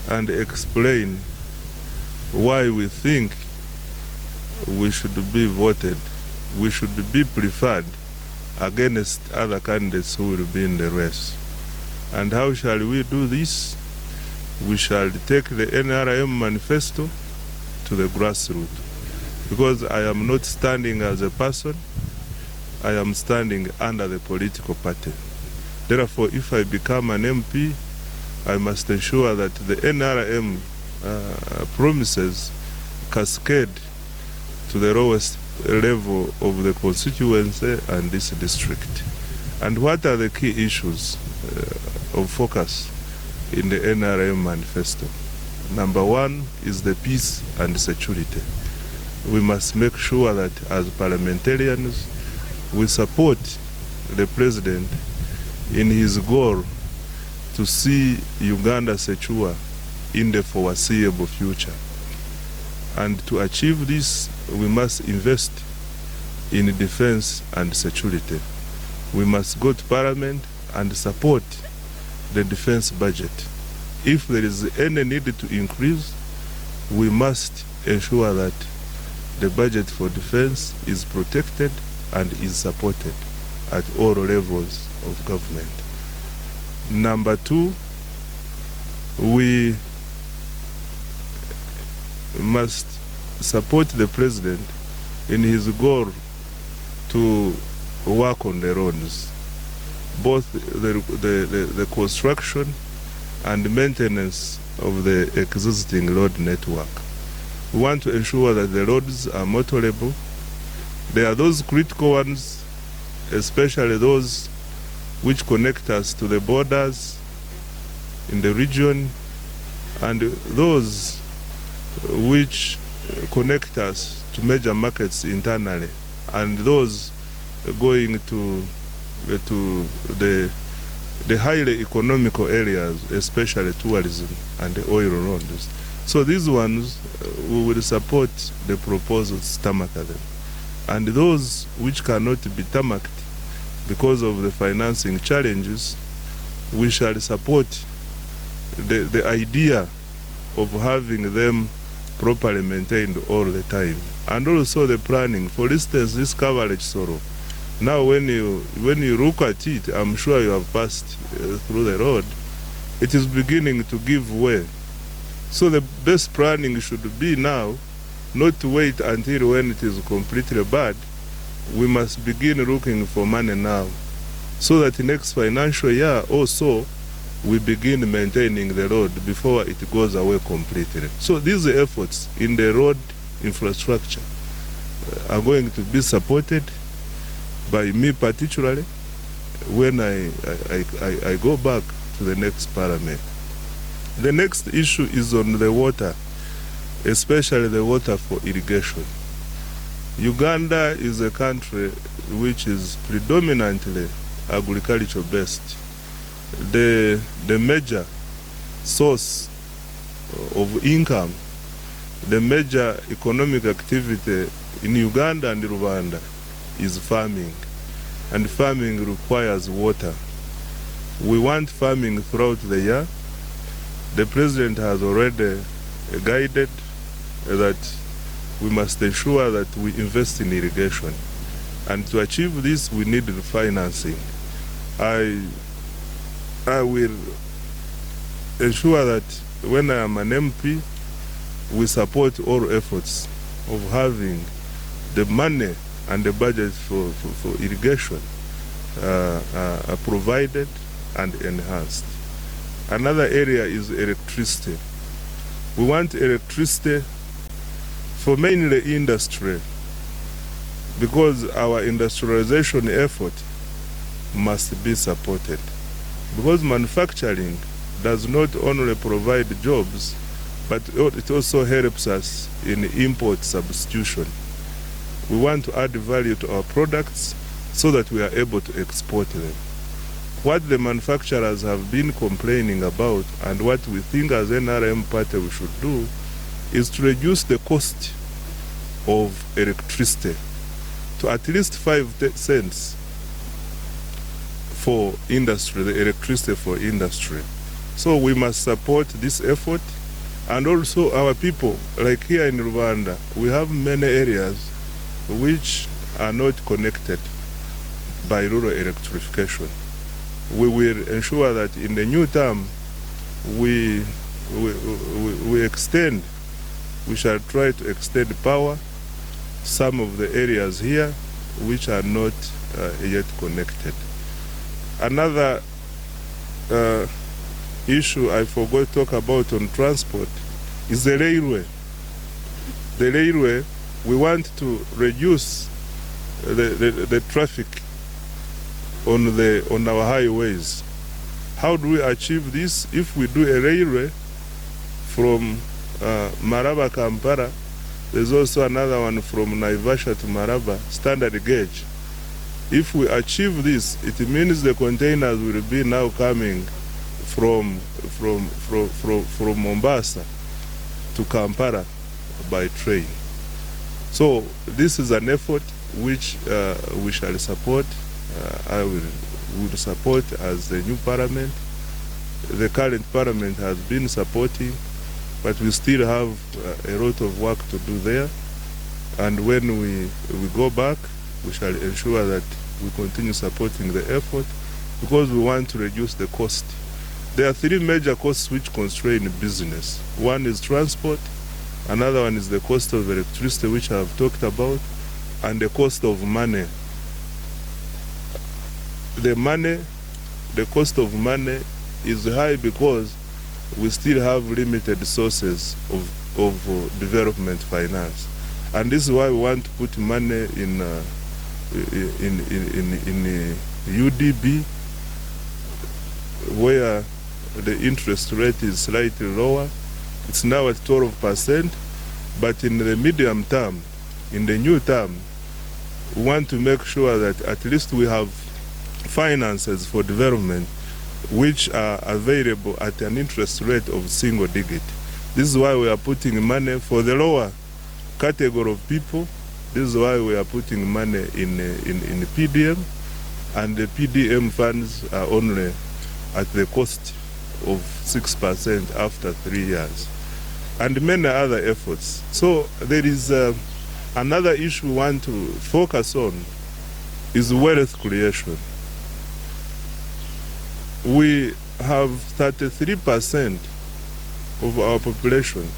and explain why we think we should be voted, we should be preferred against other candidates who will be in the race. And how shall we do this? We shall take the NRM manifesto to the grassroots, because I am not standing as a person, I am standing under the political party. Therefore, if I become an MP, I must ensure that the NRM promises cascade to the lowest level of the constituency and this district. And what are the key issues of focus in the NRM manifesto? Number one is the peace and security. We must make sure that as parliamentarians, we support the president in his goal to see Uganda secure in the foreseeable future. And to achieve this, we must invest in defense and security. We must go to Parliament and support the defense budget. If there is any need to increase, we must ensure that the budget for defense is protected and is supported at all levels of government. Number two, we must support the president in his goal to work on the roads, both the construction and maintenance of the existing road network. We want to ensure that the roads are motorable. There are those critical ones, especially those which connect us to the borders in the region, and those which connect us to major markets internally, and those going to the highly economical areas, especially tourism and the oil roads. So these ones, we will support the proposals, tarmac them. And those which cannot be tarmacked because of the financing challenges, we shall support the idea of having them properly maintained all the time. And also the planning. For instance, this coverage sorrow. Now when you look at it, I'm sure you have passed through the road, it is beginning to give way. So the best planning should be now, not to wait until when it is completely bad. We must begin looking for money now, so that next financial year also we begin maintaining the road before it goes away completely. So these efforts in the road infrastructure are going to be supported by me particularly when I go back to the next parliament. The next issue is on the water, especially the water for irrigation. Uganda is a country which is predominantly agriculture based. The major source of income, the major economic activity in Uganda and Rwanda is farming, and farming requires water. We want farming throughout the year. The president has already guided that we must ensure that we invest in irrigation. And to achieve this, we need the financing. I will ensure that when I am an MP, we support all efforts of having the money and the budget for irrigation provided and enhanced. Another area is electricity. We want electricity for mainly industry, because our industrialization effort must be supported. Because manufacturing does not only provide jobs, but it also helps us in import substitution. We want to add value to our products so that we are able to export them. What the manufacturers have been complaining about, and what we think as NRM party we should do, is to reduce the cost of electricity to at least 5 cents for industry, the electricity for industry, So we must support this effort. And also our people, like here in Rwanda, we have many areas which are not connected by rural electrification. We will ensure that in the new term, we shall try to extend power some of the areas here which are not yet connected. Another issue I forgot to talk about on transport is the railway. The railway, we want to reduce the traffic on our highways. How do we achieve this? If we do a railway from Maraba, Kampala, there's also another one from Naivasha to Maraba, standard gauge. If we achieve this, it means the containers will be now coming from Mombasa to Kampala by train. So this is an effort which we shall support. I will support as the new parliament. The current parliament has been supporting, but we still have a lot of work to do there. And when we go back, we shall ensure that we continue supporting the effort because we want to reduce the cost. There are three major costs which constrain business. One is transport, another one is the cost of electricity, which I have talked about, and the cost of money. The cost of money is high because we still have limited sources of development finance. And this is why we want to put money in UDB, where the interest rate is slightly lower. It's now at 12%, but in the medium term, in the new term, we want to make sure that at least we have finances for development which are available at an interest rate of single digit. This is why we are putting money for the lower category of people. This is why we are putting money in PDM, and the PDM funds are only at the cost of 6% after 3 years, and many other efforts. So there is another issue we want to focus on is wealth creation. We have 33% of our population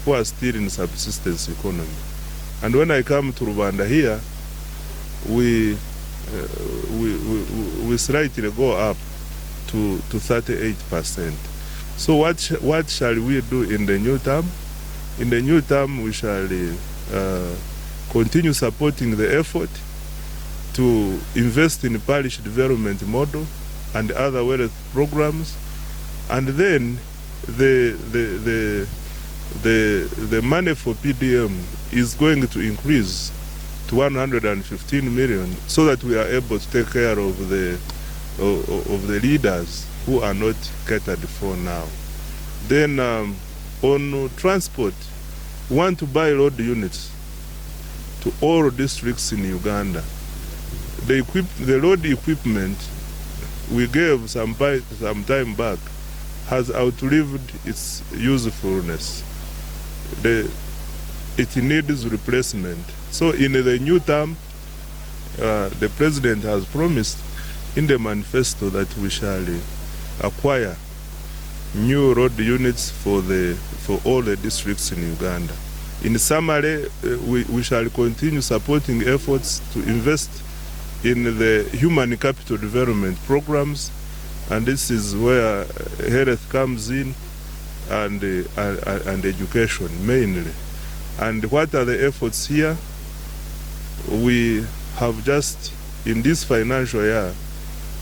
who are still in subsistence economy. And when I come to Rwanda here, we slightly go up to 38%. So what shall we do in the new term? In the new term, we shall continue supporting the effort to invest in parish development model and other wealth programs, and then the money for PDM is going to increase to 115 million, so that we are able to take care of the leaders who are not catered for now. Then on transport, we want to buy road units to all districts in Uganda. The road equipment we gave some time back has outlived its usefulness. It needs replacement. So in the new term, the president has promised in the manifesto that we shall acquire new road units for all the districts in Uganda. In summary, we shall continue supporting efforts to invest in the human capital development programs, and this is where health comes in, and education mainly. And what are the efforts here? We have just, in this financial year,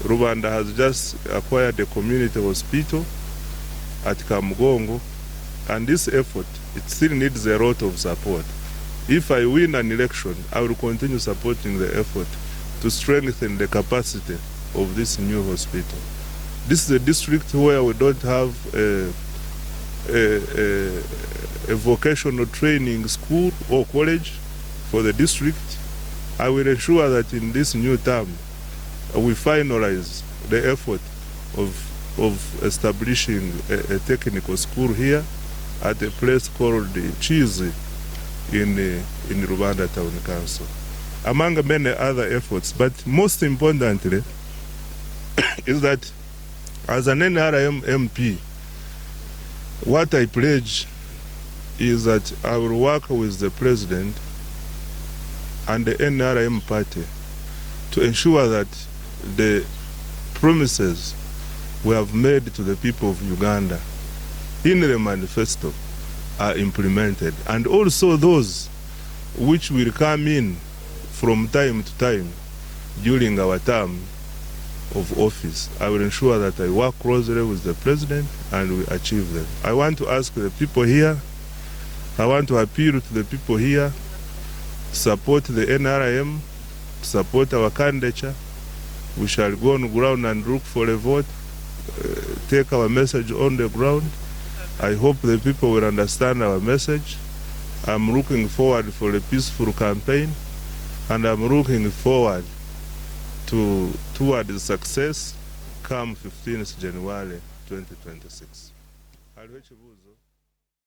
Rwanda has just acquired a community hospital at Kamugongo, and this effort, it still needs a lot of support. If I win an election, I will continue supporting the effort to strengthen the capacity of this new hospital. This is a district where we don't have a vocational training school or college for the district. I will ensure that in this new term, we finalize the effort of of establishing a technical school here at a place called Kigezi in Rwanda Town Council, among many other efforts. But most importantly is that as an NRM MP, what I pledge is that I will work with the President and the NRM party to ensure that the promises we have made to the people of Uganda in the manifesto are implemented, and also those which will come in from time to time during our term of office. I will ensure that I work closely with the President and we achieve them. I want to ask the people here, I want to appeal to the people here, support the NRM, support our candidature. We shall go on ground and look for a vote, take our message on the ground. I hope the people will understand our message. I'm looking forward for a peaceful campaign, and I'm looking forward toward success come 15th January 2026.